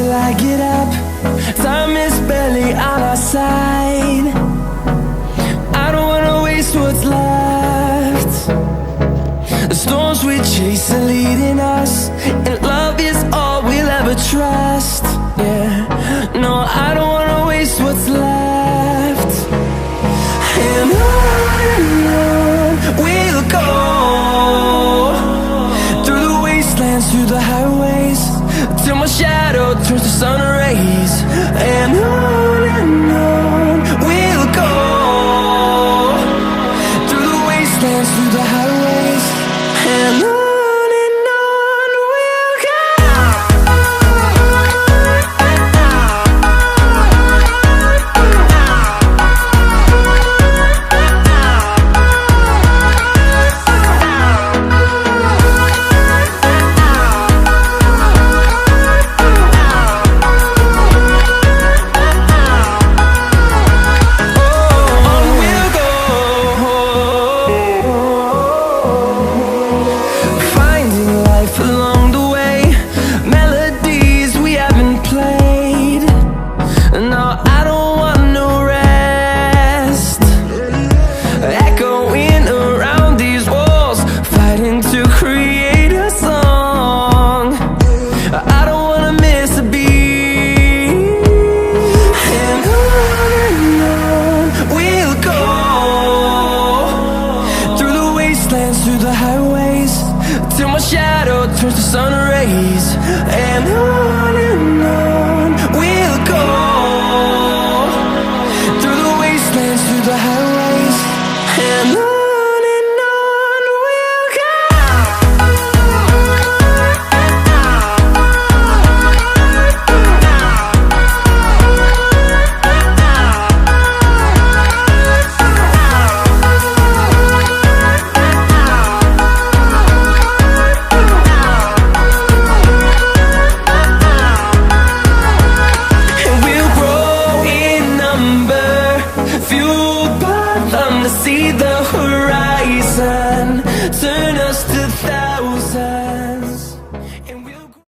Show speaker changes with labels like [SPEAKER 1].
[SPEAKER 1] till I get up. Time is barely on our side. I don't wanna waste what's left. The storms we chase are leading us, and love is all we'll ever trust. Yeah, no, I don't wanna waste what's left. And on we'll go, through the wastelands, through the highways, till my shadow turns to sun rays.